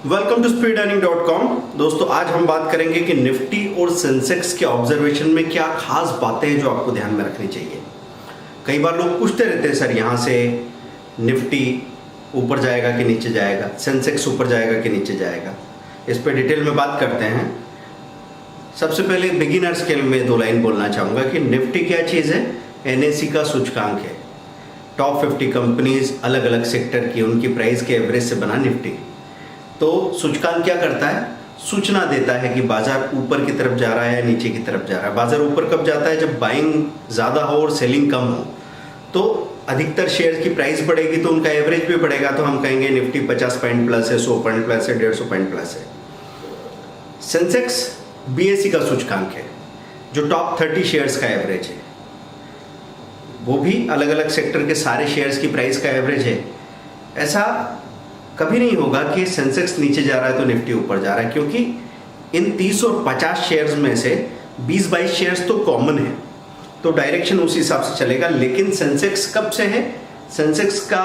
Welcome to speedearning.com। दोस्तों आज हम बात करेंगे कि निफ्टी और सेंसेक्स के ऑब्जर्वेशन में क्या खास बातें हैं जो आपको ध्यान में रखनी चाहिए। कई बार लोग पूछते रहते हैं सर यहाँ से निफ्टी ऊपर जाएगा कि नीचे जाएगा, सेंसेक्स ऊपर जाएगा कि नीचे जाएगा। इस पर डिटेल में बात करते हैं। सबसे पहले बिगिनर्स के लिए मैं 2 लाइन बोलना चाहूँगा कि निफ्टी क्या चीज़ है। NSE का सूचकांक है। टॉप 50 कंपनीज अलग अलग सेक्टर की, उनकी प्राइस के एवरेज से बना निफ्टी। तो सूचकांक क्या करता है, सूचना देता है कि बाजार ऊपर की तरफ जा रहा है या नीचे की तरफ जा रहा है। बाजार ऊपर कब जाता है, जब बाइंग ज़्यादा हो और सेलिंग कम हो। तो अधिकतर शेयर की प्राइस बढ़ेगी तो उनका एवरेज भी बढ़ेगा। तो हम कहेंगे निफ्टी 50 पॉइंट प्लस है, 100 पॉइंट प्लस है, 150 पॉइंट प्लस है। सेंसेक्स BSE का सूचकांक है जो टॉप 30 शेयर्स का एवरेज है। वो भी अलग अलग सेक्टर के सारे शेयर्स की प्राइस का एवरेज है। ऐसा कभी नहीं होगा कि सेंसेक्स नीचे जा रहा है तो निफ्टी ऊपर जा रहा है, क्योंकि इन 30 और 50 शेयर्स में से 20-22 शेयर्स तो कॉमन है, तो डायरेक्शन उस हिसाब से चलेगा। लेकिन सेंसेक्स कब से है, सेंसेक्स का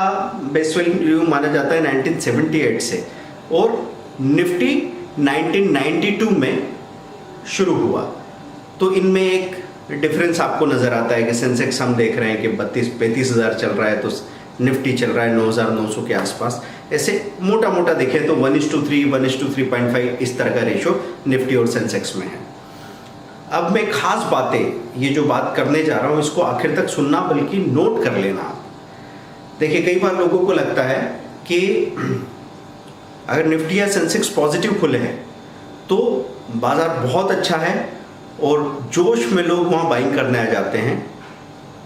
बेस्ट वैल्यू माना जाता है 1978 से, और निफ्टी 1992 में शुरू हुआ। तो इनमें एक डिफरेंस आपको नज़र आता है कि सेंसेक्स हम देख रहे हैं कि 32-33 हज़ार चल रहा है, तो निफ्टी चल रहा है 9,900 के आसपास। ऐसे मोटा मोटा देखें तो 1:3, 1:3.5 इस तरह का रेशो निफ्टी और सेंसेक्स में है। अब मैं खास बातें, ये जो बात करने जा रहा हूँ इसको आखिर तक सुनना, बल्कि नोट कर लेना आप। देखिए कई बार लोगों को लगता है कि अगर निफ्टी या सेंसेक्स पॉजिटिव खुले हैं तो बाजार बहुत अच्छा है और जोश में लोग वहाँ बाइंग करने आ जाते हैं,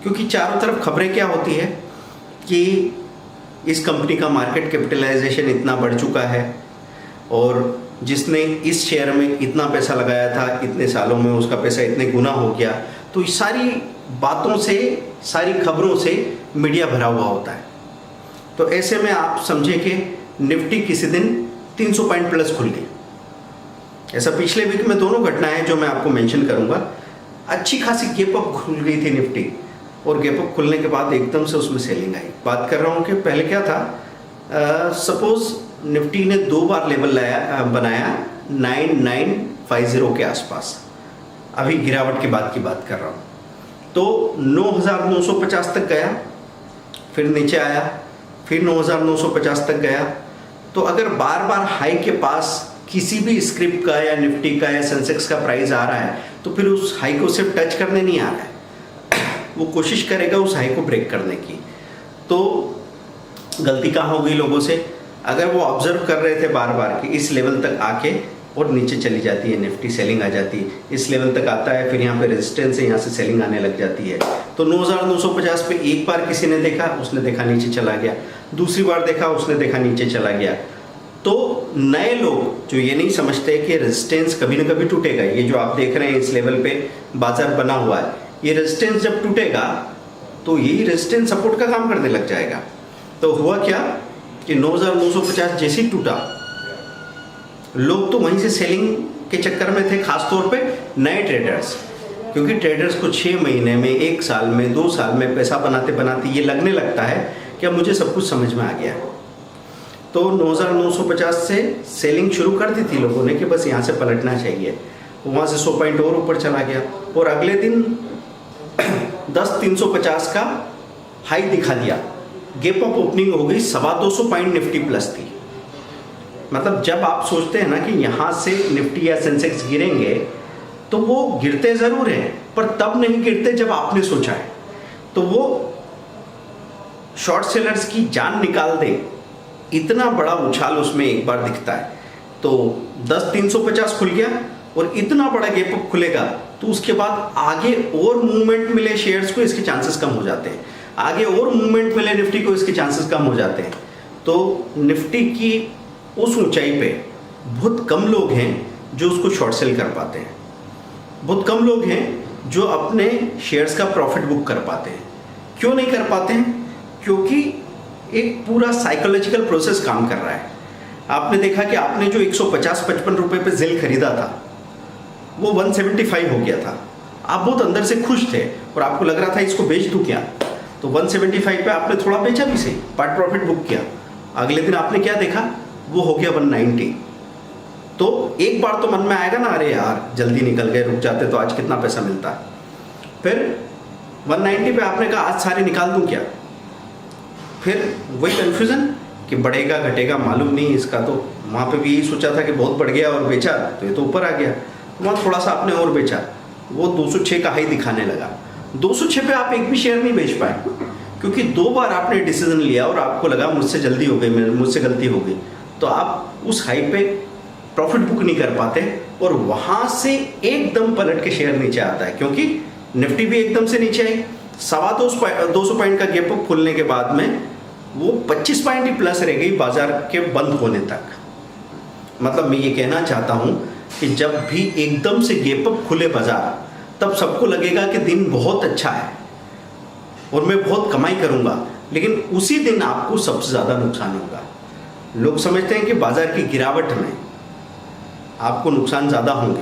क्योंकि चारों तरफ खबरें क्या होती है कि इस कंपनी का मार्केट कैपिटलाइजेशन इतना बढ़ चुका है और जिसने इस शेयर में इतना पैसा लगाया था इतने सालों में उसका पैसा इतने गुना हो गया। तो इस सारी बातों से, सारी खबरों से मीडिया भरा हुआ होता है। तो ऐसे में आप समझे कि निफ्टी किसी दिन 300 पॉइंट प्लस खुल गई। ऐसा पिछले वीक में दोनों घटनाएं जो मैं आपको मेंशन करूंगा। अच्छी खासी गैप अप खुल गई थी निफ्टी, और गैप अप खुलने के बाद एकदम से उसमें सेलिंग आई। बात कर रहा हूँ कि पहले क्या था, सपोज निफ्टी ने 2 बार लेवल बनाया 9950 के आसपास। अभी गिरावट के बाद की बात कर रहा हूँ। तो 9,950 तक गया, फिर नीचे आया, फिर 9,950 तक गया। तो अगर बार बार हाई के पास किसी भी स्क्रिप्ट का या निफ्टी का या सेंसेक्स का प्राइस आ रहा है तो फिर उस हाई को सिर्फ टच करने नहीं आ रहा है, वो कोशिश करेगा उस हाई को ब्रेक करने की। तो गलती कहाँ हो गई लोगों से, अगर वो ऑब्जर्व कर रहे थे बार बार कि इस लेवल तक आके और नीचे चली जाती है निफ्टी, सेलिंग आ जाती है, इस लेवल तक आता है, फिर यहाँ पे रेजिस्टेंस है, यहाँ से सेलिंग आने लग जाती है। तो 9,950 पे एक बार किसी ने देखा, उसने देखा नीचे चला गया, दूसरी बार देखा उसने देखा नीचे चला गया। तो नए लोग जो ये नहीं समझते कि रेजिस्टेंस कभी ना कभी टूटेगा, ये जो आप देख रहे हैं इस लेवल पे बाजार बना हुआ है, ये रेजिस्टेंस जब टूटेगा तो यही रेजिस्टेंस सपोर्ट का काम करने लग जाएगा। तो हुआ क्या कि 9,950 जैसे ही टूटा, लोग तो वहीं से सेलिंग के चक्कर में थे, खासतौर पे नए ट्रेडर्स, क्योंकि ट्रेडर्स को 6 महीने में, 1 साल में, 2 साल में पैसा बनाते बनाते ये लगने लगता है कि अब मुझे सब कुछ समझ में आ गया। तो 9,950 से सेलिंग शुरू कर दी थी लोगों ने कि बस यहाँ से पलटना चाहिए। वहाँ से 100 पॉइंट और ऊपर चला गया, और अगले दिन 10,350 का हाई दिखा दिया। गैप अप ओपनिंग हो गई, 225 पॉइंट निफ्टी प्लस थी। मतलब जब आप सोचते हैं ना कि यहाँ से निफ्टी या सेंसेक्स गिरेंगे, तो वो गिरते ज़रूर हैं पर तब नहीं गिरते जब आपने सोचा है। तो वो शॉर्ट सेलर्स की जान निकाल दे, इतना बड़ा उछाल उसमें एक बार दिखता है। तो 10,350 खुल गया और इतना बड़ा गैप अप खुलेगा तो उसके बाद आगे और मूवमेंट मिले शेयर्स को, इसके चांसेस कम हो जाते हैं। आगे और मूवमेंट मिले निफ्टी को, इसके चांसेस कम हो जाते हैं। तो निफ्टी की उस ऊंचाई पे बहुत कम लोग हैं जो उसको शॉर्ट सेल कर पाते हैं। बहुत कम लोग हैं जो अपने शेयर्स का प्रॉफिट बुक कर पाते हैं। क्यों नहीं कर पाते हैं? क्योंकि एक पूरा साइकोलॉजिकल प्रोसेस काम कर रहा है। आपने देखा कि आपने जो 150-55 रुपए पे जेल खरीदा था वो 175 हो गया था। आप बहुत अंदर से खुश थे और आपको लग रहा था इसको बेच दूं क्या, तो 175 पे आपने थोड़ा बेचा भी सही, पार्ट प्रॉफिट बुक किया। अगले दिन आपने क्या देखा, वो हो गया 190। तो एक बार तो मन में आएगा ना, अरे यार जल्दी निकल गए, रुक जाते तो आज कितना पैसा मिलता। फिर 190 पे आपने कहा आज सारे निकाल दूं क्या, फिर वही कन्फ्यूज़न कि बढ़ेगा घटेगा मालूम नहीं इसका। तो वहाँ पे भी यही सोचा था कि बहुत बढ़ गया और बेचा तो ये तो ऊपर आ गया, तो वहाँ थोड़ा सा आपने और बेचा, वो 206 का हाई दिखाने लगा। 206 पे आप एक भी शेयर नहीं बेच पाए, क्योंकि 2 बार आपने डिसीजन लिया और आपको लगा मुझसे जल्दी हो गई, मुझसे गलती हो गई, तो आप उस हाई पे प्रॉफिट बुक नहीं कर पाते और वहाँ से एकदम पलट के शेयर नीचे आता है। क्योंकि निफ्टी भी एकदम से नीचे आई, 200 पॉइंट का गैप अप खुलने के बाद में वो 25 पॉइंट ही प्लस रह गई बाजार के बंद होने तक। मतलब मैं ये कहना चाहता हूँ कि जब भी एकदम से गैप अप खुले बाजार, तब सबको लगेगा कि दिन बहुत अच्छा है और मैं बहुत कमाई करूँगा, लेकिन उसी दिन आपको सबसे ज़्यादा नुकसान होगा। लोग समझते हैं कि बाजार की गिरावट में आपको नुकसान ज़्यादा होंगे,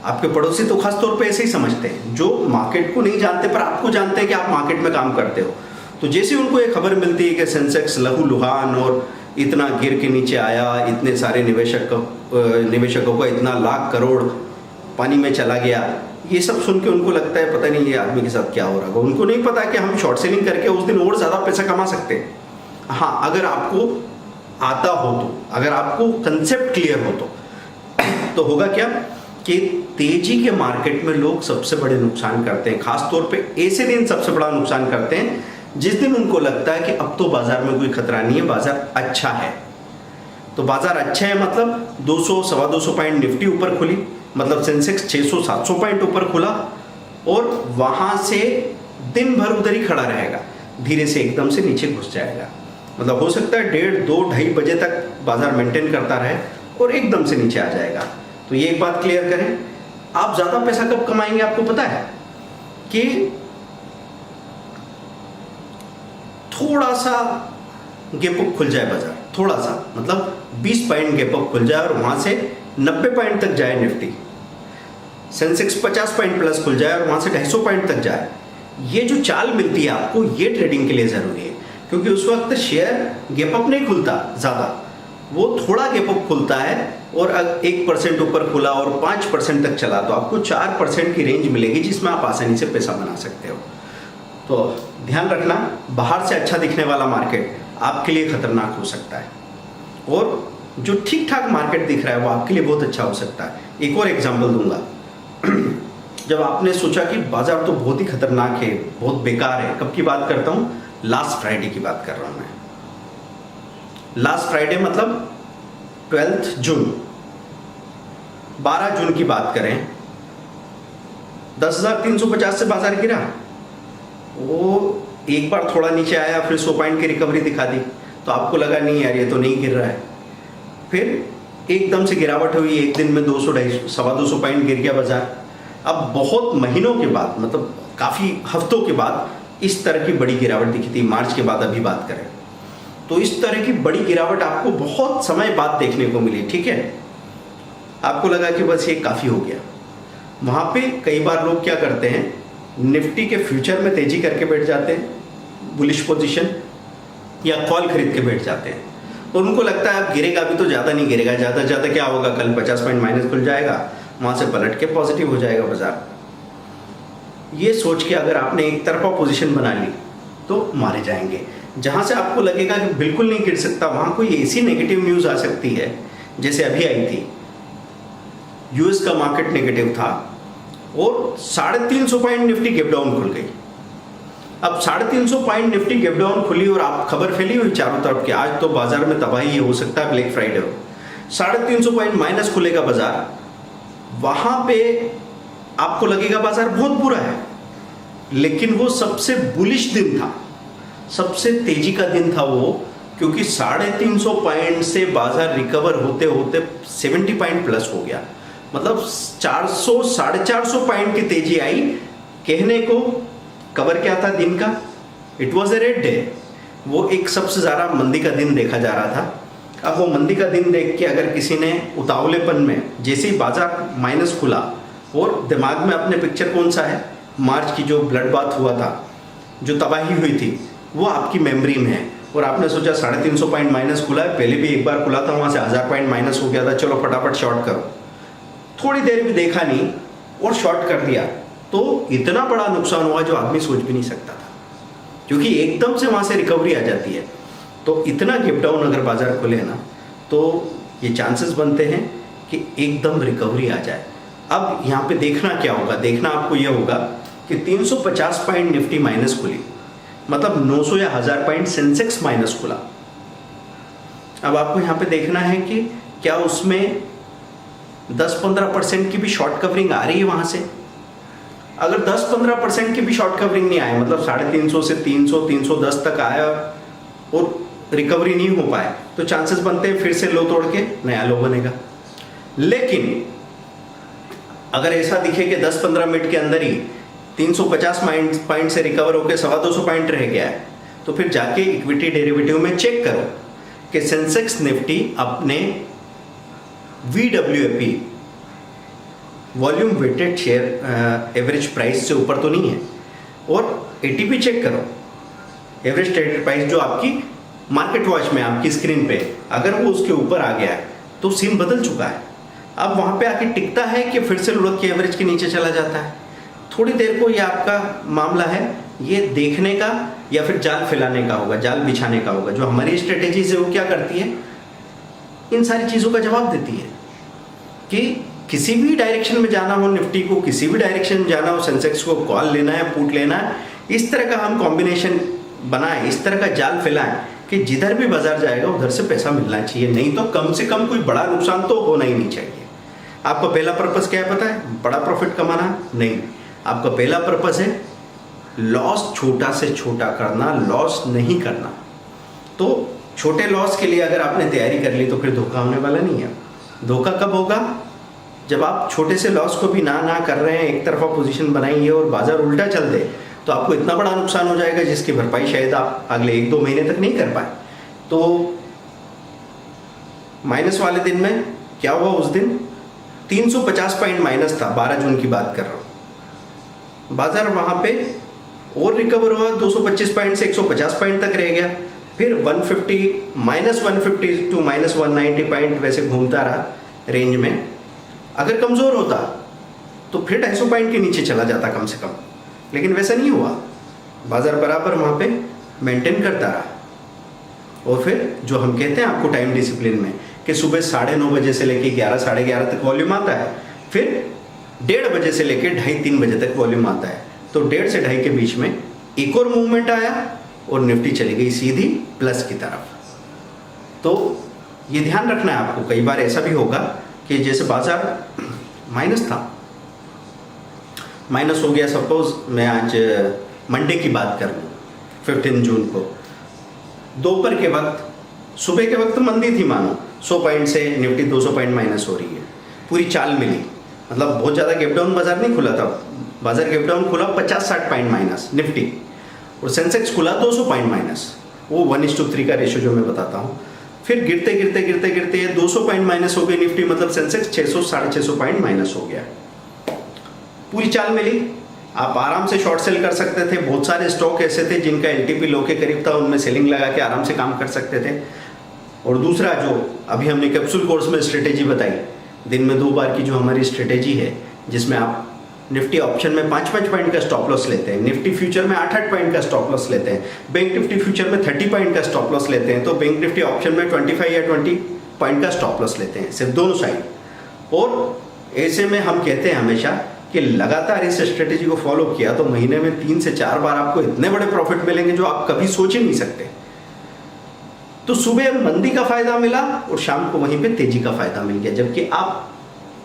आपके पड़ोसी तो खास तौर पे ऐसे ही समझते हैं, जो मार्केट को नहीं जानते पर आपको जानते हैं कि आप मार्केट में काम करते हो। तो जैसे उनको एक खबर मिलती है कि सेंसेक्स लहूलुहान और इतना गिर के नीचे आया, इतने सारे निवेशकों का इतना लाख करोड़ पानी में चला गया, ये सब सुन के उनको लगता है पता नहीं ये आदमी के साथ क्या हो रहा होगा। उनको नहीं पता कि हम शॉर्ट सेलिंग करके उस दिन और ज़्यादा पैसा कमा सकते हैं। हाँ, अगर आपको आता हो तो, अगर आपको कंसेप्ट क्लियर हो तो होगा क्या कि तेजी के मार्केट में लोग सबसे बड़े नुकसान करते हैं। खास तौर पे ऐसे दिन सबसे बड़ा नुकसान करते हैं जिस दिन उनको लगता है कि अब तो बाजार में कोई खतरा नहीं है, बाजार अच्छा है। तो बाजार अच्छा है मतलब 200 सवा 200 पॉइंट निफ्टी ऊपर खुली, मतलब सेंसेक्स 600-700 पॉइंट ऊपर खुला और वहां से दिन भर उधर ही खड़ा रहेगा, धीरे से एकदम से नीचे घुस जाएगा। मतलब हो सकता है 1:30, 2, 2:30 बजे तक बाजार मेंटेन करता रहे और एकदम से नीचे आ जाएगा। तो ये एक बात क्लियर करें, आप ज़्यादा पैसा कब कमाएंगे आपको पता है कि थोड़ा सा गैप अप खुल जाए बाजार, थोड़ा सा मतलब 20 पॉइंट गैप अप खुल जाए और वहां से 90 पॉइंट तक जाए निफ्टी, सेंसेक्स 50 पॉइंट प्लस खुल जाए और वहां से 250 पॉइंट तक जाए। ये जो चाल मिलती है आपको, ये ट्रेडिंग के लिए ज़रूरी है, क्योंकि उस वक्त शेयर गैप अप नहीं खुलता ज़्यादा, वो थोड़ा गैप अप खुलता है और 1% ऊपर खुला और 5% तक चला तो आपको 4% की रेंज मिलेगी जिसमें आप आसानी से पैसा बना सकते हो। तो ध्यान रखना, बाहर से अच्छा दिखने वाला मार्केट आपके लिए खतरनाक हो सकता है और जो ठीक ठाक मार्केट दिख रहा है वो आपके लिए बहुत अच्छा हो सकता है। एक और एग्जांपल दूंगा। जब आपने सोचा कि बाजार तो बहुत ही खतरनाक है, बहुत बेकार है, कब की बात करता हूँ, लास्ट फ्राइडे की बात कर रहा हूँ मैं। लास्ट फ्राइडे मतलब 12 जून, 12 जून की बात करें, 10,350 से बाजार गिरा, वो एक बार थोड़ा नीचे आया, फिर 100 पॉइंट की रिकवरी दिखा दी, तो आपको लगा नहीं यार ये तो नहीं गिर रहा है। फिर एकदम से गिरावट हुई, एक दिन में 200, 250, सवा 200 पॉइंट गिर गया बाजार। अब बहुत महीनों के बाद, मतलब काफ़ी हफ्तों के बाद इस तरह की बड़ी गिरावट दिखी थी। मार्च के बाद अभी बात करें तो इस तरह की बड़ी गिरावट आपको बहुत समय बाद देखने को मिली, ठीक है। आपको लगा कि बस ये काफ़ी हो गया। वहाँ पे कई बार लोग क्या करते हैं, निफ्टी के फ्यूचर में तेजी करके बैठ जाते हैं, बुलिश पोजीशन, या कॉल खरीद के बैठ जाते हैं और उनको लगता है अब गिरेगा भी तो ज़्यादा नहीं गिरेगा, ज़्यादा से ज़्यादा क्या होगा, कल 50 पॉइंट माइनस खुल जाएगा, वहाँ से पलट के पॉजिटिव हो जाएगा बाजार। ये सोच के अगर आपने एक तरफा पोजीशन बना ली तो मारे जाएंगे। जहाँ से आपको लगेगा कि बिल्कुल नहीं गिर सकता, वहाँ कोई ऐसी नेगेटिव न्यूज़ आ सकती है, जैसे अभी आई थी, यूएस का मार्केट नेगेटिव था और 350 पॉइंट निफ्टी गैप डाउन खुल गई। अब 350 पॉइंट निफ्टी गैप डाउन खुली और आप खबर फैली हुई चारों तरफ कि आज तो बाजार में तबाही हो सकता है, ब्लैक फ्राइडे हो, 350 पॉइंट माइनस खुलेगा बाजार। वहां पे आपको लगेगा बाजार बहुत बुरा है, लेकिन वो सबसे बुलिश दिन था, सबसे तेजी का दिन था वो, क्योंकि 350 पॉइंट से बाजार रिकवर होते होते 70 पॉइंट प्लस हो गया। मतलब 400 450 पॉइंट की तेजी आई। कहने को कवर क्या था दिन का, it was a red day, वो एक सबसे ज़्यादा मंदी का दिन देखा जा रहा था। अब वो मंदी का दिन देख के अगर किसी ने उतावलेपन में, जैसे ही बाजार माइनस खुला और दिमाग में अपने पिक्चर कौन सा है, मार्च की जो ब्लड बाथ हुआ था, जो तबाही हुई थी, वो आपकी मेमोरी में है और आपने सोचा 350 पॉइंट माइनस खुला है, पहले भी एक बार खुला था वहाँ से 1000 पॉइंट माइनस हो गया था, चलो फटाफट शॉर्ट करो, थोड़ी देर भी देखा नहीं और शॉर्ट कर दिया, तो इतना बड़ा नुकसान हुआ जो आदमी सोच भी नहीं सकता था, क्योंकि एकदम से वहाँ से रिकवरी आ जाती है। तो इतना गैप डाउन अगर बाजार खुले ना तो ये चांसेस बनते हैं कि एकदम रिकवरी आ जाए। अब यहाँ पे देखना क्या होगा, देखना आपको यह होगा कि 350 पॉइंट निफ्टी माइनस खुली, मतलब 900 या 1000 पॉइंट सेंसेक्स माइनस खुला। अब आपको यहाँ पे देखना है कि क्या उसमें 10-15% की भी शॉर्ट कवरिंग आ रही है वहाँ से। अगर 10-15% की भी शॉर्ट कवरिंग नहीं आए, मतलब 350 से 300-310 तक आया और रिकवरी नहीं हो पाए, तो चांसेस बनते हैं फिर से लो तोड़ के नया लो बनेगा। लेकिन अगर ऐसा दिखे कि 10-15 मिनट के अंदर ही 350 पॉइंट से रिकवर होकर 250 पॉइंट रह गया है, तो फिर जाके इक्विटी डेरिवेटिव में चेक करो कि सेंसेक्स निफ्टी अपने VWAP volume weighted share average price से ऊपर तो नहीं है, और ATP चेक करो, एवरेज ट्रेडेड प्राइस जो आपकी मार्केट वॉच में आपकी स्क्रीन पे, अगर वो उसके ऊपर आ गया है तो सीन बदल चुका है। अब वहाँ पे आके टिकता है कि फिर से लुढ़क के एवरेज के नीचे चला जाता है। थोड़ी देर को ये आपका मामला है, ये देखने का या फिर जाल फैलाने का होगा, जाल बिछाने का होगा। जो हमारी स्ट्रेटेजीज है वो क्या करती है, इन सारी चीज़ों का जवाब देती है कि किसी भी डायरेक्शन में जाना हो निफ्टी को, किसी भी डायरेक्शन में जाना हो सेंसेक्स को, कॉल लेना है, पुट लेना है, इस तरह का हम कॉम्बिनेशन बनाएं, इस तरह का जाल फैलाएं कि जिधर भी बाजार जाएगा उधर से पैसा मिलना चाहिए, नहीं तो कम से कम कोई बड़ा नुकसान तो होना ही नहीं चाहिए। आपका पहला पर्पस क्या है पता है, बड़ा प्रॉफिट कमाना नहीं, आपका पहला पर्पस है लॉस छोटा से छोटा करना, लॉस नहीं करना। तो छोटे लॉस के लिए अगर आपने तैयारी कर ली तो फिर धोखा होने वाला नहीं है। धोखा कब होगा, जब आप छोटे से लॉस को भी ना कर रहे हैं, एक तरफा पोजीशन बनाई है और बाजार उल्टा चल दे, तो आपको इतना बड़ा नुकसान हो जाएगा जिसकी भरपाई शायद आप अगले 1-2 महीने तक नहीं कर पाए। तो माइनस वाले दिन में क्या हुआ, उस दिन 350 पॉइंट माइनस था, 12 जून की बात कर रहा हूँ। बाजार वहाँ पे और रिकवर हुआ, 225 पॉइंट से 150 पॉइंट तक रह गया, फिर 150 -150 टू -190 पॉइंट वैसे घूमता रहा रेंज में। अगर कमज़ोर होता तो फिर 250 पॉइंट के नीचे चला जाता कम से कम, लेकिन वैसा नहीं हुआ, बाजार बराबर वहाँ पे मेंटेन करता रहा। और फिर जो हम कहते हैं आपको टाइम डिसिप्लिन में कि सुबह 9:30 बजे से लेके 11 साढ़े 11 तक वॉल्यूम आता है, फिर 1:30 बजे से लेके 2:30-3 बजे तक वॉल्यूम आता है, तो 1:30 से 2:30 के बीच में एक और मूवमेंट आया और निफ्टी चली गई सीधी प्लस की तरफ। तो ये ध्यान रखना है आपको। कई बार ऐसा भी होगा कि जैसे बाजार माइनस था, माइनस हो गया, सपोज मैं आज मंडे की बात कर लूँ 15 जून को, दोपहर के वक्त, सुबह के वक्त मंदी थी, मानो 100 पॉइंट से निफ्टी 200 पॉइंट माइनस हो रही है, पूरी चाल मिली, मतलब बहुत ज़्यादा गैप डाउन बाजार नहीं खुला था, बाजार गैप डाउन खुला 50-60 पॉइंट माइनस निफ्टी, और सेंसेक्स खुला 200 पॉइंट माइनस, वो 1:3 का रेशो जो मैं बताता हूँ। फिर गिरते गिरते गिरते गिरते 200 पॉइंट माइनस हो गई निफ्टी, मतलब सेंसेक्स 600-650 पॉइंट माइनस हो गया, पूरी चाल मिली। आप आराम से शॉर्ट सेल कर सकते थे, बहुत सारे स्टॉक ऐसे थे जिनका LTP लो के करीब था, उनमें सेलिंग लगा के आराम से काम कर सकते थे। और दूसरा, जो अभी हमने कैप्सूल कोर्स में स्ट्रेटेजी बताई, दिन में 2 बार की जो हमारी स्ट्रेटेजी है, जिसमें आप निफ्टी ऑप्शन में 5-5 पॉइंट का स्टॉप लॉस लेते हैं, निफ्टी फ्यूचर में 8-8 पॉइंट का स्टॉप लॉस लेते हैं, बैंक निफ्टी फ्यूचर में 30 पॉइंट का स्टॉप लॉस लेते हैं, तो बैंक निफ्टी ऑप्शन में 25 या 20 पॉइंट का स्टॉप लॉस लेते हैं, सिर्फ दोनों साइड। और ऐसे में हम कहते हैं हमेशा कि लगातार इस स्ट्रेटेजी को फॉलो किया तो महीने में 3 से 4 बार आपको इतने बड़े प्रॉफिट मिलेंगे जो आप कभी सोच ही नहीं सकते। तो सुबह मंदी का फायदा मिला और शाम को वहीं पे तेजी का फायदा मिल गया, जबकि आप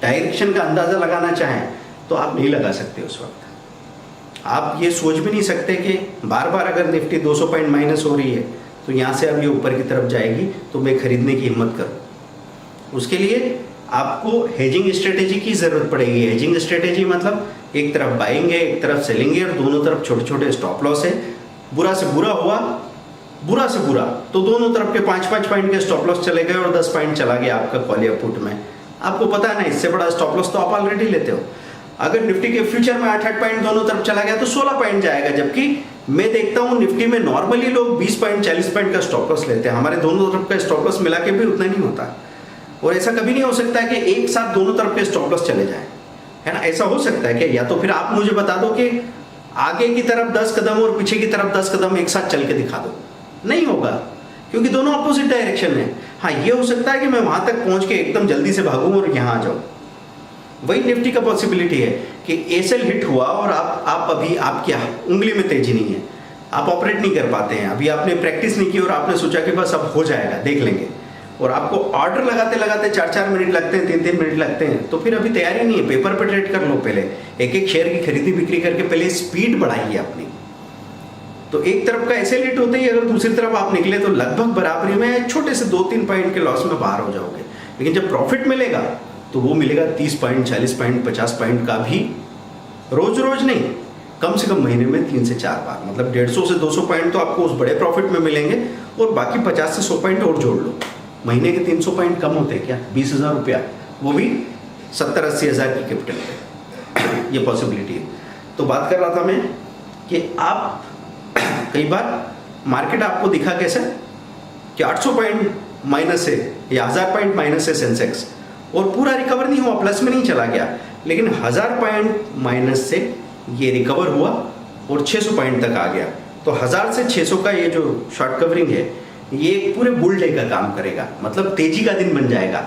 डायरेक्शन का अंदाजा लगाना चाहें तो आप नहीं लगा सकते उस वक्त। आप ये सोच भी नहीं सकते कि बार बार अगर निफ्टी 200 पॉइंट माइनस हो रही है तो यहाँ से अब ये ऊपर की तरफ जाएगी तो मैं खरीदने की हिम्मत करूँ। उसके लिए आपको हेजिंग स्ट्रेटेजी की ज़रूरत पड़ेगी। हेजिंग स्ट्रेटेजी मतलब एक तरफ बाइंग है, एक तरफ सेलिंग है, और दोनों तरफ छोटे छोटे स्टॉप लॉस है। बुरा से बुरा हुआ, बुरा से बुरा, तो दोनों तरफ के 5-5 पॉइंट के स्टॉप लॉस चले गए और 10 पॉइंट चला गया आपका कॉल या पुट में। आपको पता है ना, इससे बड़ा स्टॉप लॉस तो आप ऑलरेडी लेते हो। अगर निफ्टी के फ्यूचर में 8-8 पॉइंट दोनों तरफ चला गया तो 16 पॉइंट जाएगा, जबकि मैं देखता हूँ निफ्टी में नॉर्मली लोग 20 पॉइंट 40 पॉइंट का स्टॉप लॉस लेते हैं, हमारे दोनों तरफ का स्टॉप लॉस मिला के भी उतना नहीं होता। और ऐसा कभी नहीं हो सकता कि एक साथ दोनों तरफ के स्टॉप लॉस चले जाएं, है ना। ऐसा हो सकता है कि या तो फिर आप मुझे बता दो कि आगे की तरफ 10 कदम और पीछे की तरफ 10 कदम एक साथ चल के दिखा दो, नहीं होगा क्योंकि दोनों अपोजिट डायरेक्शन में। हाँ, ये हो सकता है कि मैं वहां तक पहुंच के एकदम जल्दी से भागूं और यहाँ आ जाऊं, वही निफ्टी का पॉसिबिलिटी है कि एसएल हिट हुआ और आप अभी आपकी उंगली में तेजी नहीं है, आप ऑपरेट नहीं कर पाते हैं, अभी आपने प्रैक्टिस नहीं की और आपने सोचा कि बस अब हो जाएगा देख लेंगे, और आपको ऑर्डर लगाते लगाते 4-4 मिनट लगते हैं, 3-3 मिनट लगते हैं, तो फिर अभी तैयारी नहीं है। पेपर पर ट्रेड कर लो, पहले एक एक शेयर की खरीदी बिक्री करके पहले स्पीड बढ़ाइए अपनी। तो एक तरफ का एसएल हिट होते ही अगर दूसरी तरफ आप निकले तो लगभग बराबरी में छोटे से 2-3 पॉइंट के लॉस में बाहर हो जाओगे। लेकिन जब प्रॉफिट मिलेगा तो वो मिलेगा 30 पॉइंट 40 पॉइंट 50 पॉइंट का भी, रोज रोज नहीं, कम से कम महीने में 3 से 4 बार, मतलब 150 से 200 पॉइंट तो आपको उस बड़े प्रॉफिट में मिलेंगे और बाकी 50 से 100 पॉइंट और जोड़ लो। महीने के 300 पॉइंट कम होते हैं क्या? 20,000 रुपया, वो भी 70-80 हज़ार की कैपिटल पे, ये पॉसिबिलिटी है। तो बात कर रहा था मैं कि आप कई बार मार्केट आपको दिखा कैसे कि 800 पॉइंट माइनस है या 1000 पॉइंट माइनस है सेंसेक्स, और पूरा रिकवर नहीं हुआ, प्लस में नहीं चला गया, लेकिन 1000 पॉइंट माइनस से ये रिकवर हुआ और 600 पॉइंट तक आ गया। तो 1000 से 600 का ये जो शॉर्ट कवरिंग है ये पूरे बुल डे का काम करेगा, मतलब तेजी का दिन बन जाएगा।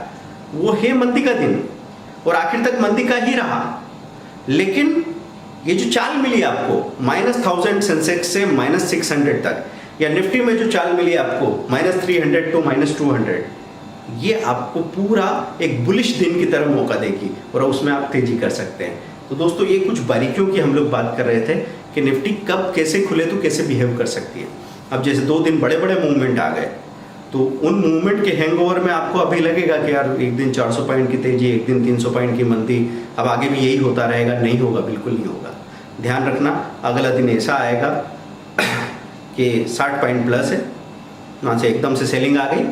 वो है मंदी का दिन और आखिर तक मंदी का ही रहा, लेकिन ये जो चाल मिली आपको -1000 सेंसेक्स से -600 तक, या निफ्टी में जो चाल मिली आपको -300 टू -200, ये आपको पूरा एक बुलिश दिन की तरह मौका देगी और उसमें आप तेजी कर सकते हैं। तो दोस्तों, ये कुछ बारीकियों की हम लोग बात कर रहे थे कि निफ्टी कब कैसे खुले तो कैसे बिहेव कर सकती है। अब जैसे 2 दिन बड़े बड़े मूवमेंट आ गए, तो उन मूवमेंट के हैंगओवर में आपको अभी लगेगा कि यार एक दिन 400 पॉइंट की तेजी, एक दिन 300 पॉइंट की मंदी, अब आगे भी यही होता रहेगा। नहीं होगा, बिल्कुल नहीं होगा। ध्यान रखना, अगला दिन ऐसा आएगा कि 60 पॉइंट प्लस है, वहाँ से एकदम से सेलिंग आ गई,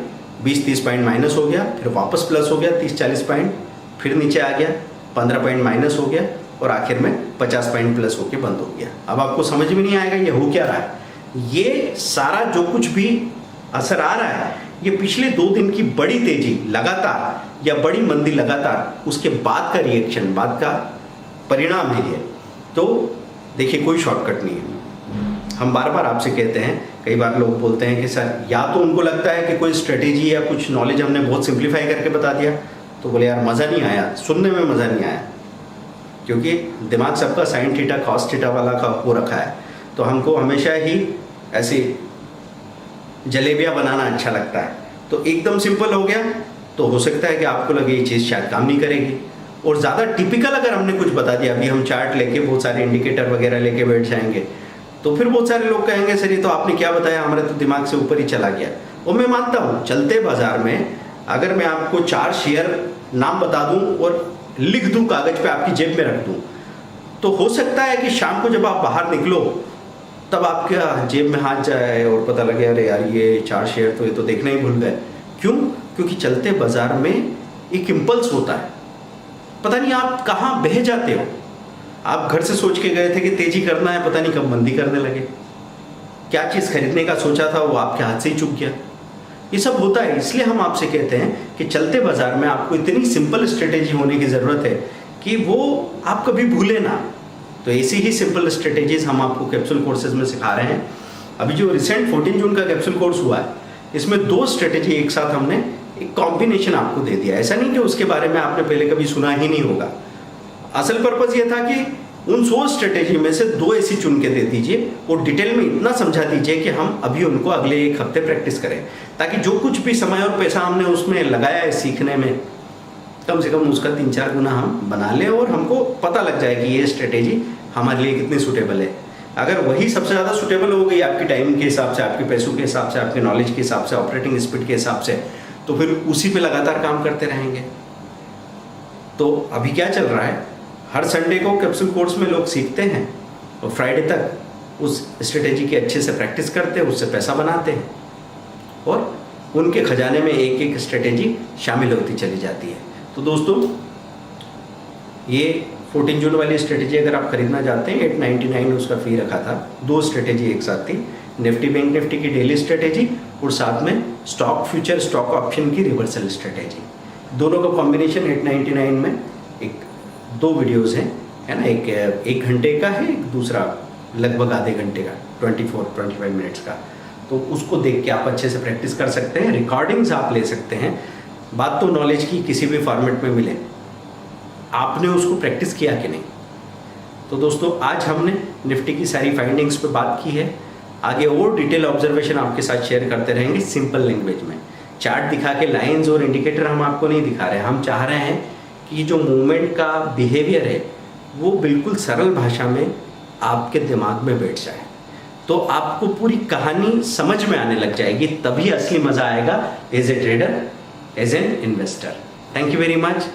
20-30 पॉइंट माइनस हो गया, फिर वापस प्लस हो गया 30-40 पॉइंट, फिर नीचे आ गया 15 पॉइंट माइनस हो गया और आखिर में 50 पॉइंट प्लस होकर बंद हो गया। अब आपको समझ में नहीं आएगा ये हो क्या रहा है। ये सारा जो कुछ भी असर आ रहा है, ये पिछले 2 दिन की बड़ी तेजी लगातार या बड़ी मंदी लगातार, उसके बाद का रिएक्शन, बाद का परिणाम है ये। तो देखिए, कोई शॉर्टकट नहीं है। हम बार बार आपसे कहते हैं, कई बार लोग बोलते हैं कि सर, या तो उनको लगता है कि कोई स्ट्रेटेजी या कुछ नॉलेज हमने बहुत सिंप्लीफाई करके बता दिया, तो बोले यार मज़ा नहीं आया, सुनने में मज़ा नहीं आया, क्योंकि दिमाग सबका साइन थीटा कॉस थीटा वाला का वो रखा है। तो हमको हमेशा ही ऐसी जलेबियाँ बनाना अच्छा लगता है। तो एकदम सिंपल हो गया तो हो सकता है कि आपको लगे ये चीज़ शायद काम नहीं करेगी, और ज़्यादा टिपिकल अगर हमने कुछ बता दिया, अभी हम चार्ट लेके बहुत सारे इंडिकेटर वगैरह लेके बैठ जाएंगे, तो फिर बहुत सारे लोग कहेंगे सर ये तो आपने क्या बताया, हमारे तो दिमाग से ऊपर ही चला गया। और मैं मानता हूँ, चलते बाजार में अगर मैं आपको 4 शेयर नाम बता दूँ और लिख दूँ कागज़ पे, आपकी जेब में रख दूँ, तो हो सकता है कि शाम को जब आप बाहर निकलो तब आपके जेब में हाथ जाए और पता लगे अरे यार ये 4 शेयर तो ये तो देखना ही भूल गए। क्यों? क्योंकि चलते बाजार में एक इम्पल्स होता है, पता नहीं आप कहाँ बह जाते हो। आप घर से सोच के गए थे कि तेजी करना है, पता नहीं कब मंदी करने लगे, क्या चीज़ खरीदने का सोचा था वो आपके हाथ से ही चूक गया। ये सब होता है, इसलिए हम आपसे कहते हैं कि चलते बाजार में आपको इतनी सिंपल स्ट्रेटेजी होने की ज़रूरत है कि वो आप कभी भूले ना। तो ऐसी ही सिंपल स्ट्रेटेजीज हम आपको कैप्सूल कोर्सेज में सिखा रहे हैं। अभी जो रिसेंट 14 जून का कैप्सूल कोर्स हुआ है, इसमें 2 स्ट्रेटेजी एक साथ हमने एक कॉम्बिनेशन आपको दे दिया। ऐसा नहीं कि उसके बारे में आपने पहले कभी सुना ही नहीं होगा। असल पर्पज़ ये था कि उन 100 स्ट्रेटेजी में से 2 ऐसी चुन के दे दीजिए और डिटेल में इतना समझा दीजिए कि हम अभी उनको अगले 1 हफ्ते प्रैक्टिस करें, ताकि जो कुछ भी समय और पैसा हमने उसमें लगाया है सीखने में, कम से कम उसका 3-4 गुना हम बना लें और हमको पता लग जाए कि ये स्ट्रेटेजी हमारे लिए कितनी सूटेबल है। अगर वही सबसे ज़्यादा सूटेबल हो गई आपकी टाइम के हिसाब से, आपके पैसों के हिसाब से, आपके नॉलेज के हिसाब से, ऑपरेटिंग स्पीड के हिसाब से, तो फिर उसी पे लगातार काम करते रहेंगे। तो अभी क्या चल रहा है, हर संडे को कैप्सूल कोर्स में लोग सीखते हैं और फ्राइडे तक उस स्ट्रेटेजी की अच्छे से प्रैक्टिस करते हैं, उससे पैसा बनाते हैं और उनके खजाने में एक एक स्ट्रेटेजी शामिल होती चली जाती है। तो दोस्तों, ये 14 जून वाली स्ट्रेटेजी अगर आप खरीदना चाहते हैं 899 उसका फी रखा था। 2 स्ट्रेटेजी एक साथ थी, निफ्टी बैंक निफ्टी की डेली स्ट्रेटेजी और साथ में स्टॉक फ्यूचर स्टॉक ऑप्शन की रिवर्सल स्ट्रेटेजी। दोनों का कॉम्बिनेशन 899 में एक 2 वीडियोस हैं, है ना। एक घंटे का है, एक दूसरा लगभग आधे घंटे का 24-25 मिनट्स का। तो उसको देख के आप अच्छे से प्रैक्टिस कर सकते हैं, रिकॉर्डिंग्स आप ले सकते हैं। बात तो नॉलेज की किसी भी फॉर्मेट में मिले, आपने उसको प्रैक्टिस किया कि नहीं। तो दोस्तों आज हमने निफ्टी की सारी फाइंडिंग्स पे बात की है। आगे और डिटेल ऑब्जर्वेशन आपके साथ शेयर करते रहेंगे सिंपल लैंग्वेज में। चार्ट दिखा के लाइंस और इंडिकेटर हम आपको नहीं दिखा रहे हैं, हम चाह रहे हैं कि जो मूवमेंट का बिहेवियर है वो बिल्कुल सरल भाषा में आपके दिमाग में बैठ जाए, तो आपको पूरी कहानी समझ में आने लग जाएगी, तभी असली मजा आएगा as a trader, as an investor. Thank you very much.